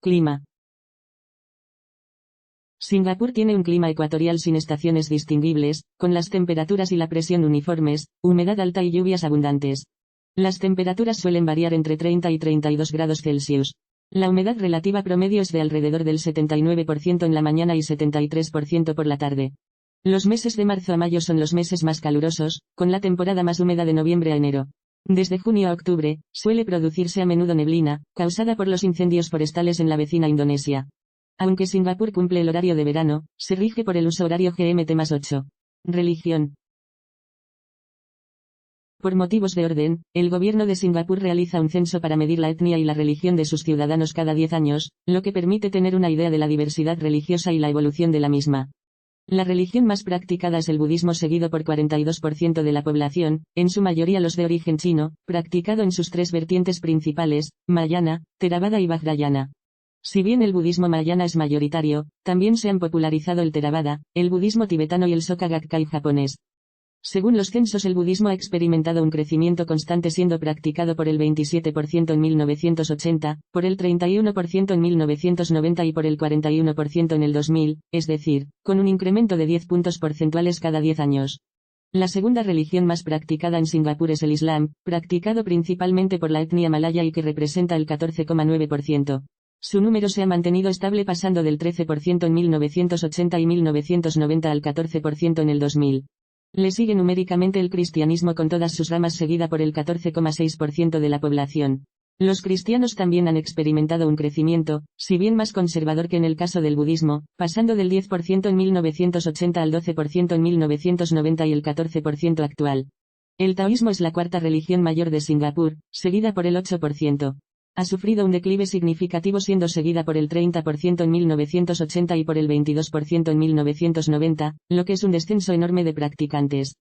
Clima. Singapur tiene un clima ecuatorial sin estaciones distinguibles, con las temperaturas y la presión uniformes, humedad alta y lluvias abundantes. Las temperaturas suelen variar entre 30 y 32 grados Celsius. La humedad relativa promedio es de alrededor del 79% en la mañana y 73% por la tarde. Los meses de marzo a mayo son los meses más calurosos, con la temporada más húmeda de noviembre a enero. Desde junio a octubre, suele producirse a menudo neblina, causada por los incendios forestales en la vecina Indonesia. Aunque Singapur cumple el horario de verano, se rige por el uso horario GMT+8. Religión. Por motivos de orden, el gobierno de Singapur realiza un censo para medir la etnia y la religión de sus ciudadanos cada 10 años, lo que permite tener una idea de la diversidad religiosa y la evolución de la misma. La religión más practicada es el budismo, seguido por 42% de la población, en su mayoría los de origen chino, practicado en sus tres vertientes principales, Mahayana, Theravada y Vajrayana. Si bien el budismo Mahayana es mayoritario, también se han popularizado el Theravada, el budismo tibetano y el Soka Gakkai japonés. Según los censos, el budismo ha experimentado un crecimiento constante, siendo practicado por el 27% en 1980, por el 31% en 1990 y por el 41% en el 2000, es decir, con un incremento de 10 puntos porcentuales cada 10 años. La segunda religión más practicada en Singapur es el Islam, practicado principalmente por la etnia malaya y que representa el 14,9%. Su número se ha mantenido estable, pasando del 13% en 1980 y 1990 al 14% en el 2000. Le sigue numéricamente el cristianismo con todas sus ramas, seguida por el 14,6% de la población. Los cristianos también han experimentado un crecimiento, si bien más conservador que en el caso del budismo, pasando del 10% en 1980 al 12% en 1990 y el 14% actual. El taoísmo es la cuarta religión mayor de Singapur, seguida por el 8%. Ha sufrido un declive significativo, siendo seguida por el 30% en 1980 y por el 22% en 1990, lo que es un descenso enorme de practicantes.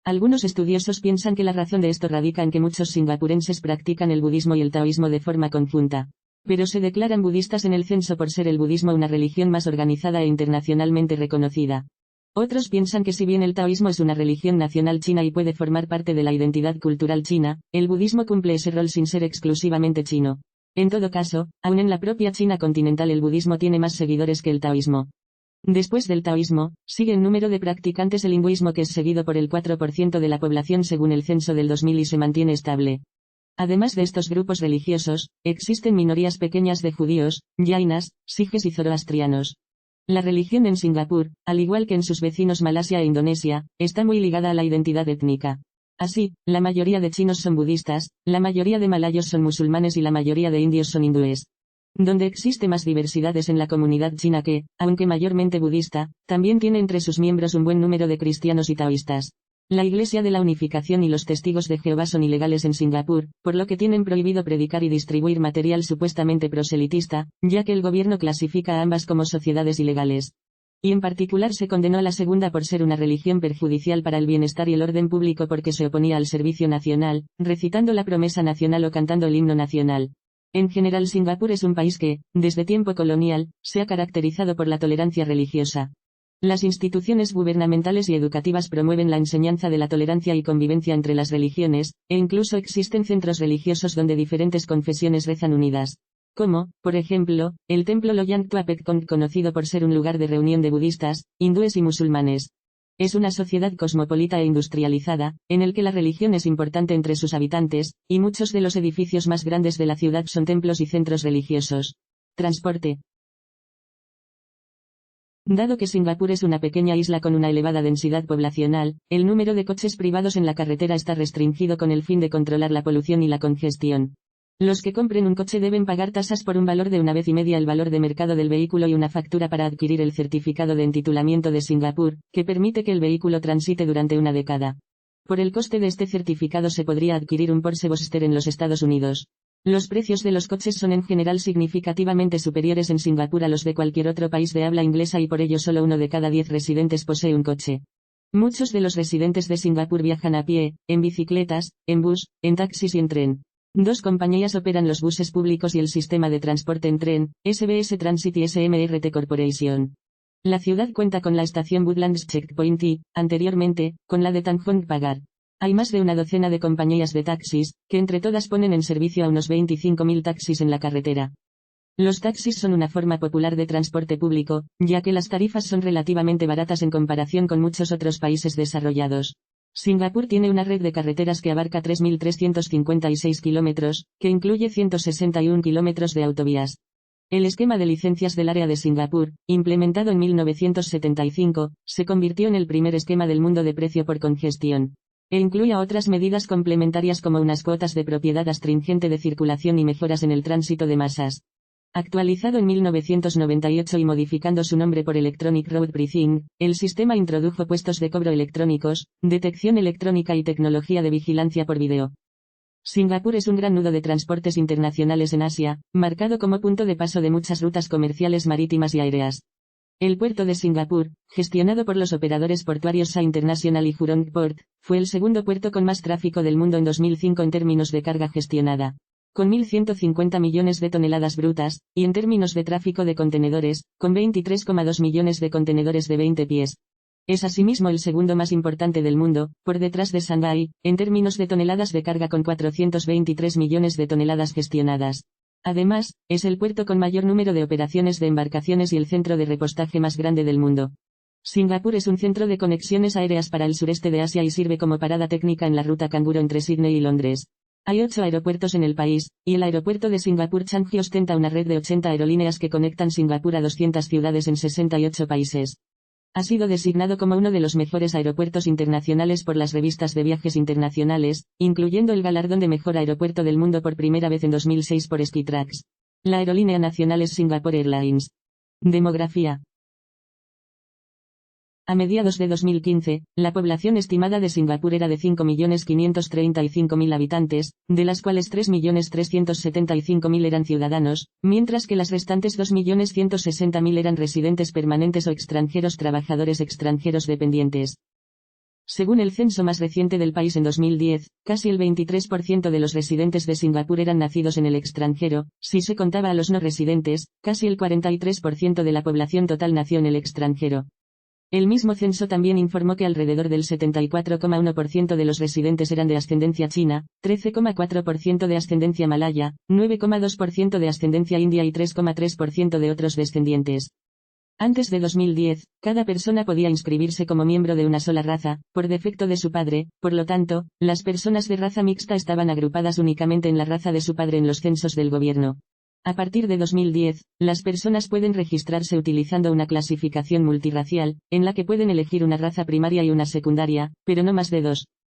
Algunos estudiosos piensan que la razón de esto radica en que muchos singapurenses practican el budismo y el taoísmo de forma conjunta. Pero se declaran budistas en el censo por ser el budismo una religión más organizada e internacionalmente reconocida. Otros piensan que si bien el taoísmo es una religión nacional china y puede formar parte de la identidad cultural china, el budismo cumple ese rol sin ser exclusivamente chino. En todo caso, aun en la propia China continental el budismo tiene más seguidores que el taoísmo. Después del taoísmo, sigue en número de practicantes el hinduismo, que es seguido por el 4% de la población según el censo del 2000 y se mantiene estable. Además de estos grupos religiosos, existen minorías pequeñas de judíos, jainas, sijes y zoroastrianos. La religión en Singapur, al igual que en sus vecinos Malasia e Indonesia, está muy ligada a la identidad étnica. Así, la mayoría de chinos son budistas, la mayoría de malayos son musulmanes y la mayoría de indios son hindúes. Donde existe más diversidad es en la comunidad china que, aunque mayormente budista, también tiene entre sus miembros un buen número de cristianos y taoístas. La Iglesia de la Unificación y los Testigos de Jehová son ilegales en Singapur, por lo que tienen prohibido predicar y distribuir material supuestamente proselitista, ya que el gobierno clasifica a ambas como sociedades ilegales. Y en particular se condenó a la segunda por ser una religión perjudicial para el bienestar y el orden público, porque se oponía al servicio nacional, recitando la promesa nacional o cantando el himno nacional. En general, Singapur es un país que, desde tiempo colonial, se ha caracterizado por la tolerancia religiosa. Las instituciones gubernamentales y educativas promueven la enseñanza de la tolerancia y convivencia entre las religiones, e incluso existen centros religiosos donde diferentes confesiones rezan unidas. Como, por ejemplo, el templo Loyang Tua Pek Kong, conocido por ser un lugar de reunión de budistas, hindúes y musulmanes. Es una sociedad cosmopolita e industrializada, en el que la religión es importante entre sus habitantes, y muchos de los edificios más grandes de la ciudad son templos y centros religiosos. Transporte. Dado que Singapur es una pequeña isla con una elevada densidad poblacional, el número de coches privados en la carretera está restringido con el fin de controlar la polución y la congestión. Los que compren un coche deben pagar tasas por un valor de 1,5 veces el valor de mercado del vehículo y una factura para adquirir el certificado de entitulamiento de Singapur, que permite que el vehículo transite durante una década. Por el coste de este certificado se podría adquirir un Porsche Boxster en los Estados Unidos. Los precios de los coches son en general significativamente superiores en Singapur a los de cualquier otro país de habla inglesa, y por ello solo 1 de cada 10 residentes posee un coche. Muchos de los residentes de Singapur viajan a pie, en bicicletas, en bus, en taxis y en tren. 2 compañías operan los buses públicos y el sistema de transporte en tren, SBS Transit y SMRT Corporation. La ciudad cuenta con la estación Woodlands Checkpoint y, anteriormente, con la de Tanjong Pagar. Hay más de una docena de compañías de taxis, que entre todas ponen en servicio a unos 25.000 taxis en la carretera. Los taxis son una forma popular de transporte público, ya que las tarifas son relativamente baratas en comparación con muchos otros países desarrollados. Singapur tiene una red de carreteras que abarca 3.356 kilómetros, que incluye 161 kilómetros de autovías. El esquema de licencias del área de Singapur, implementado en 1975, se convirtió en el primer esquema del mundo de precio por congestión. E incluía otras medidas complementarias como unas cuotas de propiedad astringente de circulación y mejoras en el tránsito de masas. Actualizado en 1998 y modificando su nombre por Electronic Road Pricing, el sistema introdujo puestos de cobro electrónicos, detección electrónica y tecnología de vigilancia por video. Singapur es un gran nudo de transportes internacionales en Asia, marcado como punto de paso de muchas rutas comerciales marítimas y aéreas. El puerto de Singapur, gestionado por los operadores portuarios SAA International y Jurong Port, fue el segundo puerto con más tráfico del mundo en 2005 en términos de carga gestionada. Con 1.150 millones de toneladas brutas, y en términos de tráfico de contenedores, con 23,2 millones de contenedores de 20 pies. Es asimismo el segundo más importante del mundo, por detrás de Shanghái, en términos de toneladas de carga con 423 millones de toneladas gestionadas. Además, es el puerto con mayor número de operaciones de embarcaciones y el centro de repostaje más grande del mundo. Singapur es un centro de conexiones aéreas para el sureste de Asia y sirve como parada técnica en la ruta canguro entre Sídney y Londres. Hay 8 aeropuertos en el país, y el aeropuerto de Singapur Changi ostenta una red de 80 aerolíneas que conectan Singapur a 200 ciudades en 68 países. Ha sido designado como uno de los mejores aeropuertos internacionales por las revistas de viajes internacionales, incluyendo el galardón de mejor aeropuerto del mundo por primera vez en 2006 por Skytrax. La aerolínea nacional es Singapore Airlines. Demografía. A mediados de 2015, la población estimada de Singapur era de 5.535.000 habitantes, de las cuales 3.375.000 eran ciudadanos, mientras que las restantes 2.160.000 eran residentes permanentes o extranjeros trabajadores extranjeros dependientes. Según el censo más reciente del país en 2010, casi el 23% de los residentes de Singapur eran nacidos en el extranjero, si se contaba a los no residentes, casi el 43% de la población total nació en el extranjero. El mismo censo también informó que alrededor del 74,1% de los residentes eran de ascendencia china, 13,4% de ascendencia malaya, 9,2% de ascendencia india y 3,3% de otros descendientes. Antes de 2010, cada persona podía inscribirse como miembro de una sola raza, por defecto de su padre, por lo tanto, las personas de raza mixta estaban agrupadas únicamente en la raza de su padre en los censos del gobierno. A partir de 2010, las personas pueden registrarse utilizando una clasificación multirracial, en la que pueden elegir una raza primaria y una secundaria, pero no más de 2.